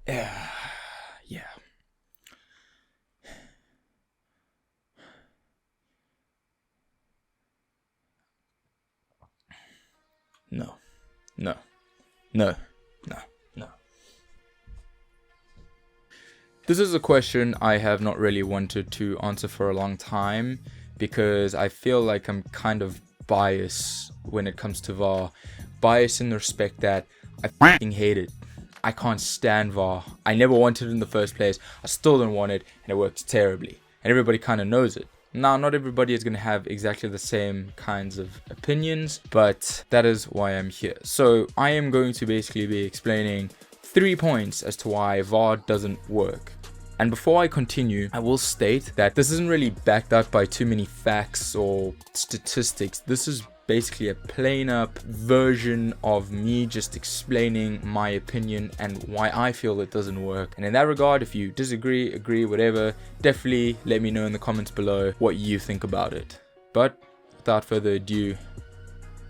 Yeah. Yeah. No. No. No. No. No. This is a question I have not really wanted to answer for a long time because I feel like I'm kind of biased when it comes to VAR. Biased in the respect that I fucking hate it. I can't stand VAR. I never wanted it in the first place. I still don't want it, and it works terribly. And everybody kind of knows it. Now, not everybody is going to have exactly the same kinds of opinions, but that is why I'm here. So I am going to basically be explaining 3 points as to why VAR doesn't work. And before I continue, I will state that this isn't really backed up by too many facts or statistics. This is basically a plain up version of me just explaining my opinion and why I feel it doesn't work. And in that regard, if you disagree, agree, whatever, definitely let me know in the comments below what you think about it. But without further ado,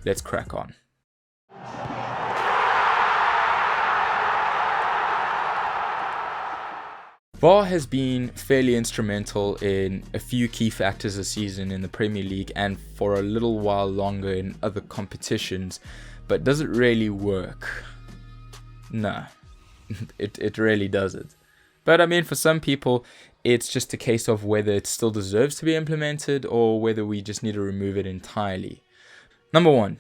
let's crack on. VAR has been fairly instrumental in a few key factors this season in the Premier League and for a little while longer in other competitions, but does it really work? Nah, it really doesn't. But I mean, for some people, it's just a case of whether it still deserves to be implemented or whether we just need to remove it entirely. Number one,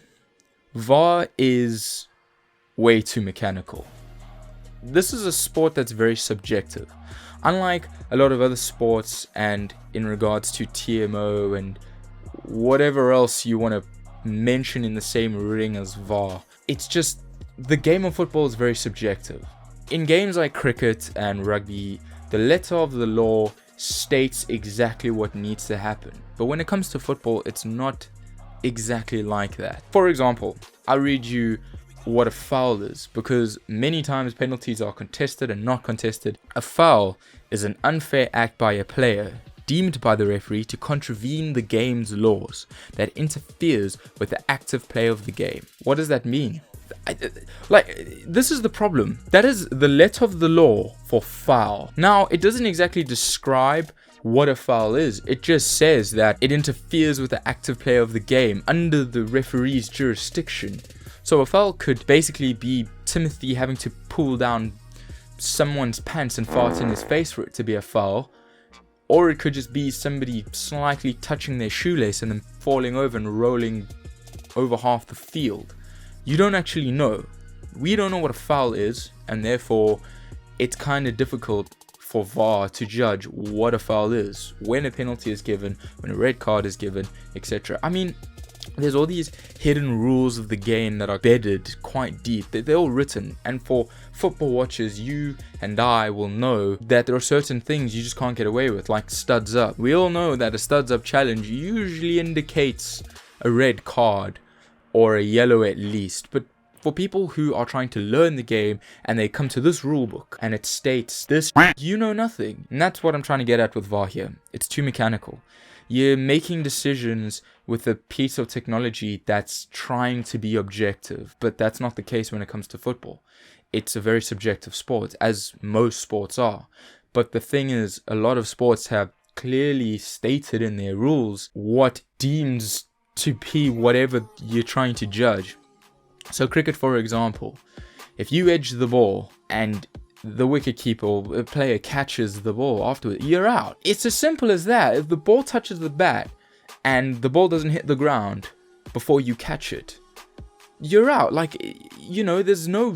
VAR is way too mechanical. This is a sport that's very subjective. Unlike a lot of other sports and in regards to TMO and whatever else you want to mention in the same ring as VAR, it's just the game of football is very subjective. In games like cricket and rugby, the letter of the law states exactly what needs to happen. But when it comes to football, it's not exactly like that. For example, I'll read you what a foul is, because many times penalties are contested and not contested. A foul is an unfair act by a player deemed by the referee to contravene the game's laws that interferes with the active play of the game. What does that mean? This is the problem. That is the letter of the law for foul. Now, it doesn't exactly describe what a foul is. It just says that it interferes with the active play of the game under the referee's jurisdiction. So a foul could basically be Timothy having to pull down someone's pants and fart in his face for it to be a foul. Or it could just be somebody slightly touching their shoelace and then falling over and rolling over half the field. You don't actually know. We don't know what a foul is, and therefore it's kind of difficult for VAR to judge what a foul is, when a penalty is given, when a red card is given, etc. I mean, there's all these hidden rules of the game that are bedded quite deep. They're all written, and for football watchers, you and I will know that there are certain things you just can't get away with, like studs up. We all know that a studs up challenge usually indicates a red card or a yellow at least, but for people who are trying to learn the game and they come to this rule book and it states this, you know nothing. And that's what I'm trying to get at with VAR here. It's too mechanical. You're making decisions with a piece of technology that's trying to be objective, but that's not the case when it comes to football. It's a very subjective sport, as most sports are. But the thing is, a lot of sports have clearly stated in their rules what deems to be whatever you're trying to judge. So cricket, for example, if you edge the ball and the wicketkeeper or a player catches the ball afterward, you're out. It's as simple as that. If the ball touches the bat and the ball doesn't hit the ground before you catch it, you're out. Like, you know, there's no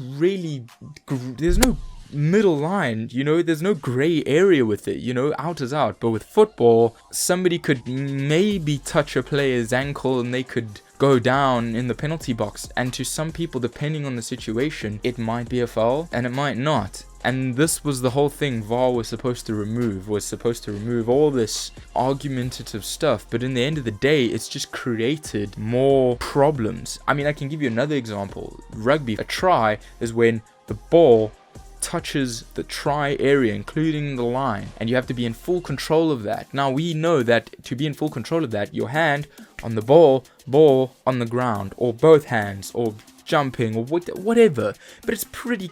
middle line, you know, there's no gray area with it, you know, out is out. But with football, somebody could maybe touch a player's ankle and they could go down in the penalty box, and to some people, depending on the situation, it might be a foul and it might not. And this was the whole thing VAR was supposed to remove all this argumentative stuff. But in the end of the day, it's just created more problems. I mean, I can give you another example. Rugby, a try is when the ball touches the try area, including the line, and you have to be in full control of that. Now, we know that to be in full control of that, your hand on the ball on the ground, or both hands, or jumping or whatever, but it's pretty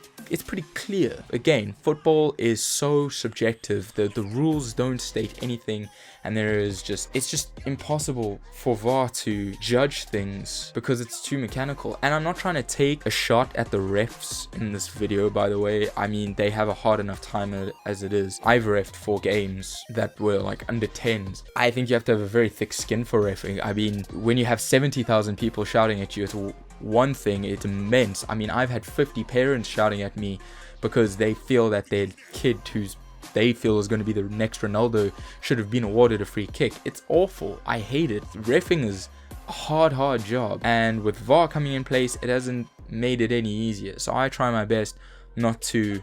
clear. Again, football is so subjective. The rules don't state anything, and it's just impossible for VAR to judge things because it's too mechanical. And I'm not trying to take a shot at the refs in this video, by the way. I mean, they have a hard enough time as it is. I've reffed 4 games that were like under 10s. I think you have to have a very thick skin for reffing. I mean, when you have 70,000 people shouting at you, it's one thing, it's immense. I mean, I've had 50 parents shouting at me because they feel that their kid they feel is going to be the next Ronaldo should have been awarded a free kick. It's awful. I hate it. Reffing is a hard job, and with VAR coming in place, it hasn't made it any easier. So I try my best not to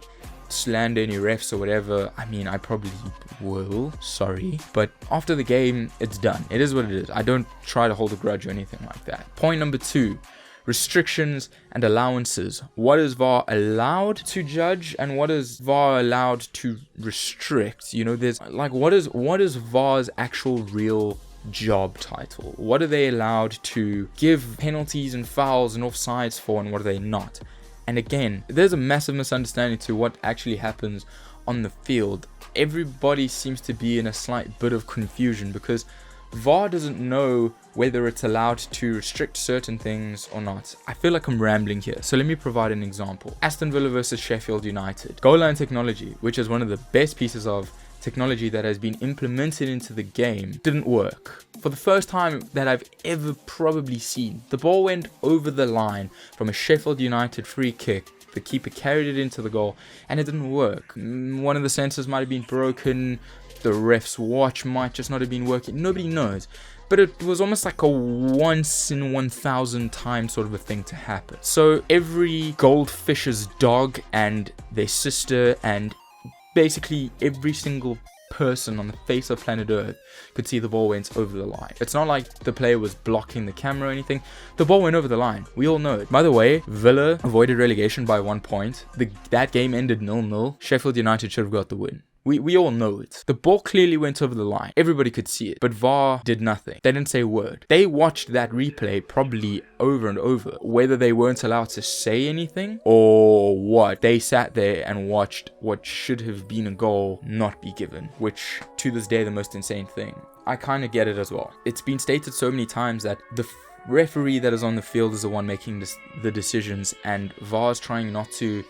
slander any refs or whatever. I mean, I probably will, sorry, but after the game, it's done. It is what it is. I don't try to hold a grudge or anything like that. Point number 2, restrictions and allowances. What is VAR allowed to judge and what is VAR allowed to restrict? You know, there's like, what is VAR's actual real job title? What are they allowed to give penalties and fouls and offsides for, and what are they not? And again, there's a massive misunderstanding to what actually happens on the field. Everybody seems to be in a slight bit of confusion because VAR doesn't know whether it's allowed to restrict certain things or not. I feel like I'm rambling here, so let me provide an example. Aston Villa versus Sheffield United. Goal line technology, which is one of the best pieces of technology that has been implemented into the game, didn't work. For the first time that I've ever probably seen, the ball went over the line from a Sheffield United free kick. The keeper carried it into the goal and it didn't work. One of the sensors might have been broken. The ref's watch might just not have been working. Nobody knows. But it was almost like a once in 1,000 time sort of a thing to happen. So every goldfish's dog and their sister and basically every single person on the face of planet Earth could see the ball went over the line. It's not like the player was blocking the camera or anything. The ball went over the line. We all know it. By the way, Villa avoided relegation by 1 point. That game ended 0-0. Sheffield United should have got the win. We all know it. The ball clearly went over the line. Everybody could see it. But VAR did nothing. They didn't say a word. They watched that replay probably over and over. Whether they weren't allowed to say anything or what, they sat there and watched what should have been a goal not be given. Which, to this day, the most insane thing. I kind of get it as well. It's been stated so many times that the referee that is on the field is the one making the decisions, and VAR's trying not to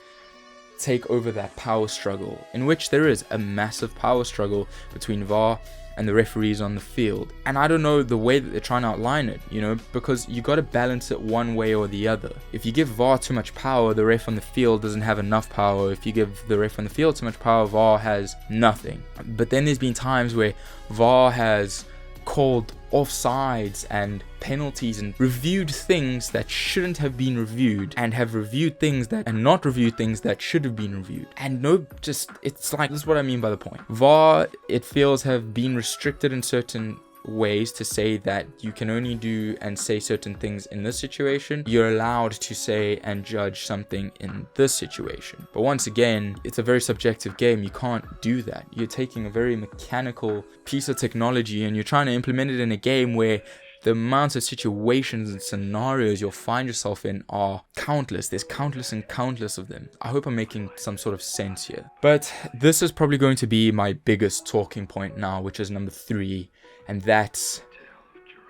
take over that power struggle, in which there is a massive power struggle between VAR and the referees on the field. And I don't know the way that they're trying to outline it, you know, because you got to balance it one way or the other. If you give VAR too much power, the ref on the field doesn't have enough power. If you give the ref on the field too much power, VAR has nothing. But then there's been times where VAR has called offsides and penalties and reviewed things that shouldn't have been reviewed, and have reviewed things that and not reviewed things that should have been reviewed. And it's like, this is what I mean by the point. VAR, it feels, have been restricted in certain ways to say that you can only do and say certain things in this situation. You're allowed to say and judge something in this situation. But once again, it's a very subjective game. You can't do that. You're taking a very mechanical piece of technology and you're trying to implement it in a game where the amounts of situations and scenarios you'll find yourself in are countless. There's countless and countless of them. I hope I'm making some sort of sense here. But this is probably going to be my biggest talking point now, which is number 3. And that's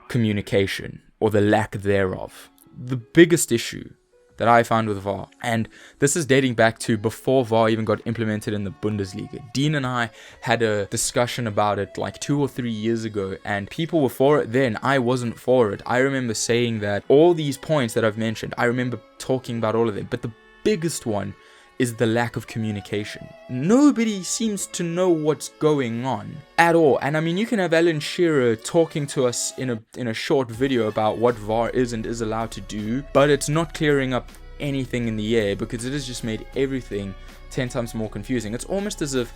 communication, or the lack thereof. The biggest issue that I found with VAR, and this is dating back to before VAR even got implemented in the Bundesliga. Dean and I had a discussion about it like 2 or 3 years ago, and people were for it then. I wasn't for it. I remember saying that all these points that I've mentioned, I remember talking about all of them, but the biggest one is the lack of communication. Nobody seems to know what's going on at all. And I mean, you can have Alan Shearer talking to us in a short video about what VAR is and is allowed to do, but it's not clearing up anything in the air, because it has just made everything 10 times more confusing. It's almost as if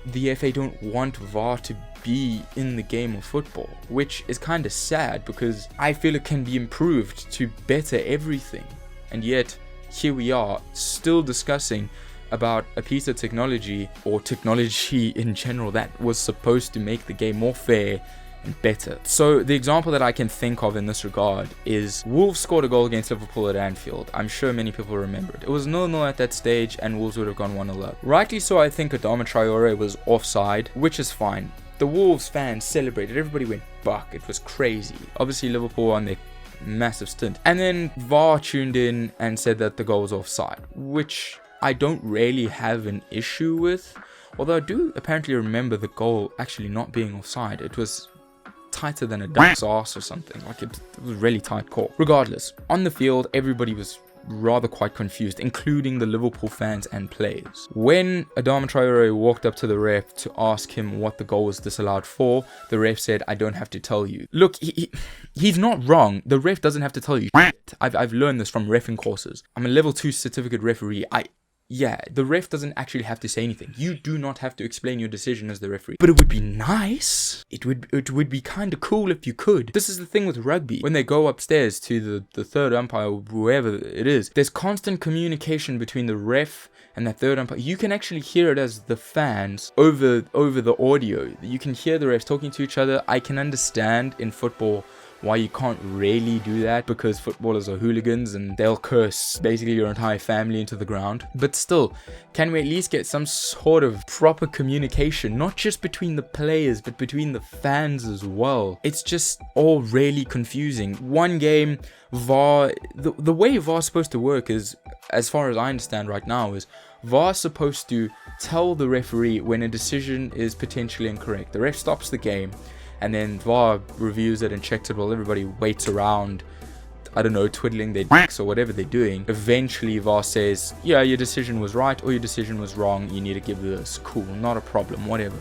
the FA don't want VAR to be in the game of football, which is kind of sad, because I feel it can be improved to better everything. And yet here we are, still discussing about a piece of technology, or technology in general, that was supposed to make the game more fair and better. So the example that I can think of in this regard is Wolves scored a goal against Liverpool at Anfield. I'm sure many people remember it. It was 0-0 at that stage and Wolves would have gone 1-0 up. Rightly so, I think Adama Traore was offside, which is fine. The Wolves fans celebrated. Everybody went buck. It was crazy. Obviously Liverpool on their massive stint. And then VAR tuned in and said that the goal was offside, which I don't really have an issue with. Although I do apparently remember the goal actually not being offside. It was tighter than a duck's ass or something. Like it was a really tight call. Regardless, on the field, everybody was rather quite confused, including the Liverpool fans and players. When Adama Traore walked up to the ref to ask him what the goal was disallowed for, the ref said, "I don't have to tell you." Look, he's not wrong. The ref doesn't have to tell you shit. I've learned this from reffing courses. I'm a level 2 certificate referee. Yeah, the ref doesn't actually have to say anything. You do not have to explain your decision as the referee. But it would be nice. It would be kind of cool if you could. This is the thing with rugby. When they go upstairs to the third umpire, whoever it is, there's constant communication between the ref and that third umpire. You can actually hear it as the fans over the audio. You can hear the refs talking to each other. I can understand in football why you can't really do that, because footballers are hooligans and they'll curse basically your entire family into the ground. But still, can we at least get some sort of proper communication, not just between the players but between the fans as well? It's just all really confusing. One game, VAR, the way VAR's supposed to work is, as far as I understand right now, is VAR's supposed to tell the referee when a decision is potentially incorrect. The ref stops the game, and then VAR reviews it and checks it while everybody waits around, I don't know, twiddling their dicks or whatever they're doing. Eventually VAR says, yeah, your decision was right or your decision was wrong. You need to give this. Cool, not a problem, whatever.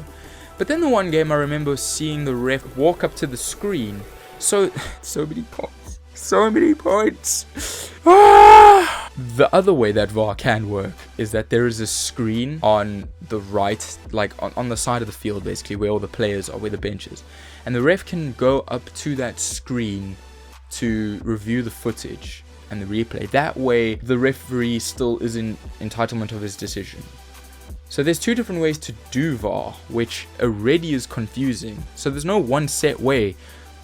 But then the one game I remember seeing the ref walk up to the screen. So many points. So many points. The other way that VAR can work is that there is a screen on the right, like on the side of the field, basically, where all the players are, where the bench is. And the ref can go up to that screen to review the footage and the replay. That way, the referee still is in entitlement of his decision. So there's two different ways to do VAR, which already is confusing. So there's no one set way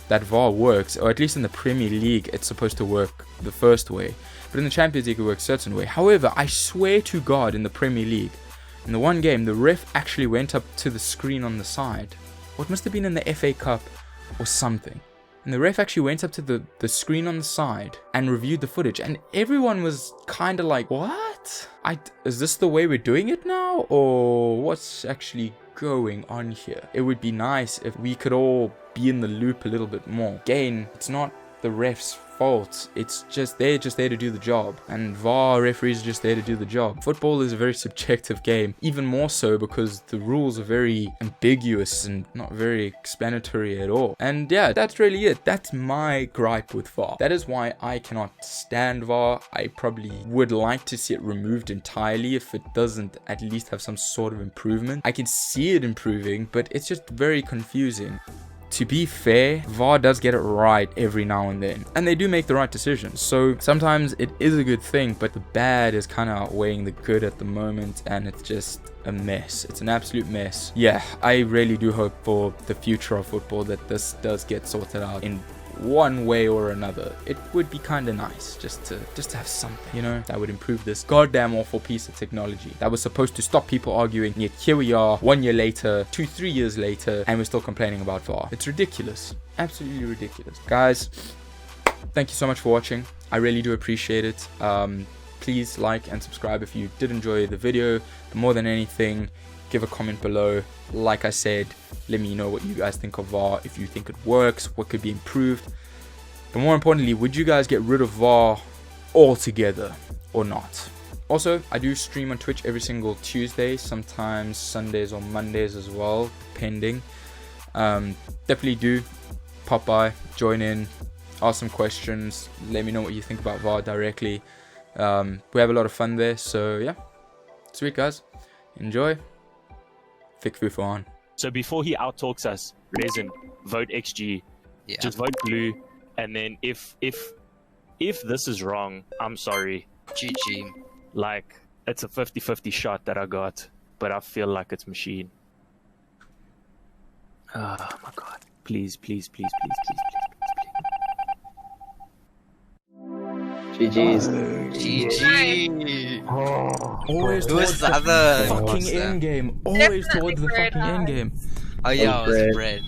that VAR works, or at least in the Premier League, it's supposed to work the first way. But in the Champions League, it works a certain way. However, I swear to God, in the Premier League, in the one game, the ref actually went up to the screen on the side. What must have been in the FA Cup or something. And the ref actually went up to the screen on the side and reviewed the footage. And everyone was kind of like, what? Is this the way we're doing it now? Or what's actually going on here? It would be nice if we could all be in the loop a little bit more. Again, it's not the ref's fault. It's just they're just there to do the job, and VAR referees are just there to do the job. Football is a very subjective game, even more so because the rules are very ambiguous and not very explanatory at all. And yeah, that's really it. That's my gripe with VAR. That is why I cannot stand VAR. I probably would like to see it removed entirely if it doesn't at least have some sort of improvement. I can see it improving, but it's just very confusing. To be fair, VAR does get it right every now and then, and they do make the right decisions. So sometimes it is a good thing, but the bad is kind of outweighing the good at the moment, and it's just a mess. It's an absolute mess. Yeah, I really do hope for the future of football that this does get sorted out in one way or another. It would be kind of nice just to have something, you know, that would improve this goddamn awful piece of technology that was supposed to stop people arguing, yet here we are 1 year later, 2-3 years later, and we're still complaining about VAR. It's ridiculous. Absolutely ridiculous. Guys, thank you so much for watching. I really do appreciate it. Please like and subscribe if you did enjoy the video, but more than anything, give a comment below. Like I said, let me know what you guys think of VAR, if you think it works, what could be improved. But more importantly, would you guys get rid of VAR altogether or not? Also, I do stream on Twitch every single Tuesday, sometimes Sundays or Mondays as well, depending. Definitely do pop by, join in, ask some questions, let me know what you think about VAR directly. We have a lot of fun there, so yeah. Sweet guys, enjoy. Fick Fufu on. So before he outtalks us, Resin, vote XG. Yeah. Just vote blue, and then if this is wrong, I'm sorry. GG. Like, it's a 50-50 shot that I got, but I feel like it's machine. Oh my god. Please, please, please, please, please, please, GG's. GG. Always Who towards was the the other fucking monster? end game. Always Definitely towards the Bread, fucking huh? end game. Oh yeah, it was Bread. bread.